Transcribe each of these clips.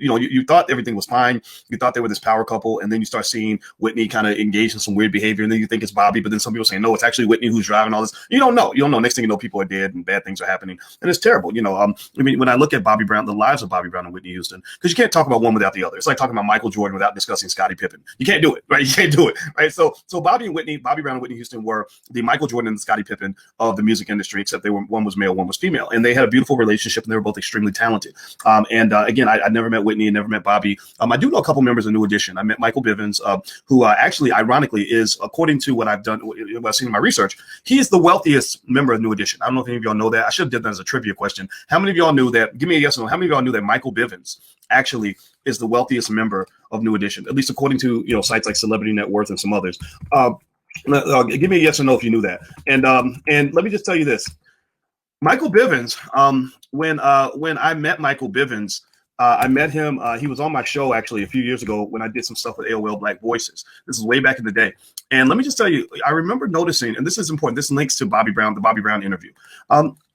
you thought everything was fine. You thought they were this power couple, and then you start seeing Whitney kind of engage in some weird behavior, and then you think it's Bobby, but then some people say no, it's actually Whitney who's driving all this. You don't know. Next thing you know, people are dead and bad things are happening, and it's terrible. When I look at Bobby Brown, the lives of Bobby Brown and Whitney Houston, because you can't talk about one without the other. It's like talking about Michael Jordan without discussing Scottie Pippen. You can't do it, right? You can't do it, right? So Bobby Brown and Whitney Houston were the Michael Jordan and Scottie Pippen of the music industry, except one was male, one was female, and they had a beautiful relationship, and they were both extremely talented. Again, I never met Whitney and never met Bobby. I do know a couple members of New Edition. I met Michael Bivins, who actually, ironically, is, according to what I've done, what I've seen in my research, he is the wealthiest member of New Edition. I don't know if any of y'all know that. I should have done that as a trivia question. How many of y'all knew that? Give me a yes or no. How many of y'all knew that Michael Bivins actually is the wealthiest member of New Edition, at least according to sites like Celebrity Net Worth and some others? Give me a yes or no if you knew that. And let me just tell you this. Michael Bivins, when I met Michael Bivins, I met him. He was on my show actually a few years ago when I did some stuff with AOL Black Voices. This is way back in the day. And let me just tell you, I remember noticing, and this is important, this links to the Bobby Brown interview.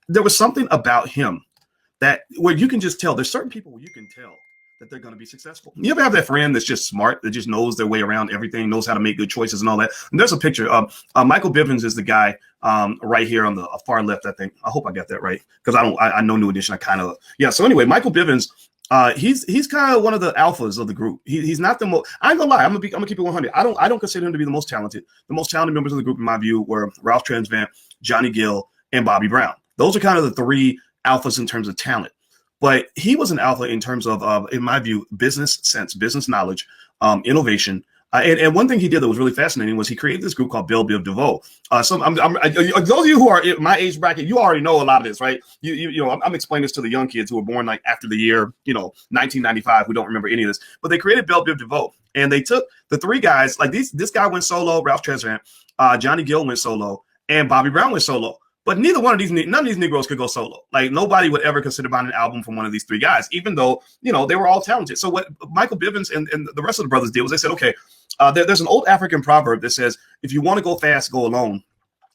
There was something about him where you can just tell. There's certain people where you can tell that they're going to be successful. You ever have that friend that's just smart, that just knows their way around everything, knows how to make good choices and all that? And there's a picture of Michael Bivins is the guy right here on the far left, I think. I hope I got that right, because I know New Edition. So anyway, Michael Bivins, he's kind of one of the alphas of the group. He's not the most. I ain't gonna lie. I'm gonna keep it 100. I don't consider him to be the most talented. The most talented members of the group, in my view, were Ralph Tresvant, Johnny Gill, and Bobby Brown. Those are kind of the three alphas in terms of talent. But he was an alpha in terms of, in my view, business sense, business knowledge, innovation. And one thing he did that was really fascinating was he created this group called Belle Biv DeVoe. Those of you who are in my age bracket, you already know a lot of this, right? I'm explaining this to the young kids who were born like after the year, 1995, who don't remember any of this. But they created Belle Biv DeVoe, and they took the three guys. Like this guy went solo, Ralph Tresvant, Johnny Gill went solo, and Bobby Brown went solo. But none of these Negroes could go solo. Like nobody would ever consider buying an album from one of these three guys, even though, they were all talented. So what Michael Bivins and the rest of the brothers did was they said, okay, there's an old African proverb that says, if you want to go fast, go alone.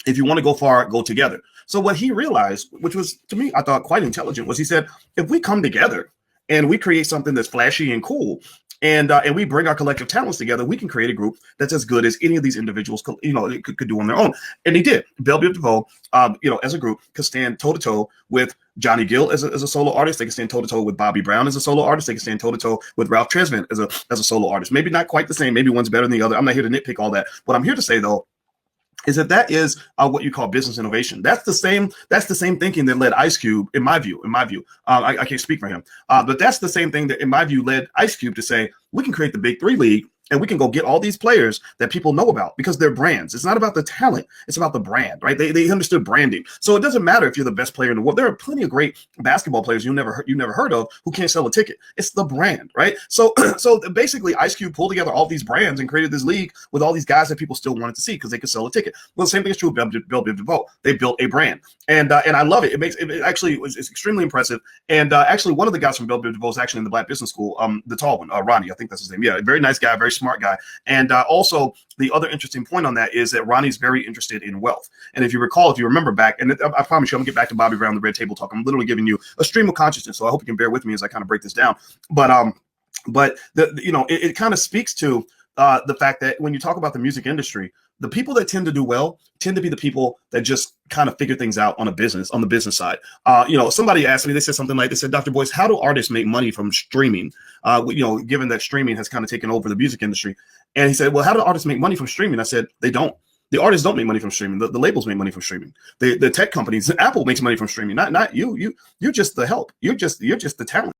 If you want to go far, go together. So what he realized, which was to me, I thought quite intelligent, was he said, if we come together and we create something that's flashy and cool, and we bring our collective talents together, we can create a group that's as good as any of these individuals could do on their own. And he did. Belle Biv DeVoe, as a group, could stand toe to toe with Johnny Gill as a solo artist. They can stand toe to toe with Bobby Brown as a solo artist. They can stand toe to toe with Ralph Tresvant as a solo artist. Maybe not quite the same. Maybe one's better than the other. I'm not here to nitpick all that. What I'm here to say though is that is what you call business innovation. That's the same thinking that led Ice Cube, in my view. I can't speak for him, but that's the same thing that, in my view, led Ice Cube to say, we can create the Big Three League, and we can go get all these players that people know about because they're brands. It's not about the talent. It's about the brand, right? They understood branding. So it doesn't matter if you're the best player in the world. There are plenty of great basketball players you never heard of who can't sell a ticket. It's the brand, right? So basically Ice Cube pulled together all these brands and created this league with all these guys that people still wanted to see because they could sell a ticket. Well, the same thing is true of Belle Biv DeVoe. They built a brand. And I love it. It's extremely impressive. And actually one of the guys from Belle Biv DeVoe is actually in the Black Business School, the tall one, Ronnie, I think that's his name. Yeah, very nice guy, very smart guy. And also the other interesting point on that is that Ronnie's very interested in wealth. And if you remember back, and I promise you, I'm gonna get back to Bobby Brown, the Red Table Talk. I'm literally giving you a stream of consciousness. So I hope you can bear with me as I kind of break this down. But it kind of speaks to the fact that when you talk about the music industry, the people that tend to do well tend to be the people that just kind of figure things out on the business side. Somebody asked me, they said, Dr. Boyce, how do artists make money from streaming? Given that streaming has kind of taken over the music industry. And he said, well, how do artists make money from streaming? I said, they don't. The artists don't make money from streaming. The labels make money from streaming. The tech companies, Apple makes money from streaming. Not you. You're just the help. You're just the talent.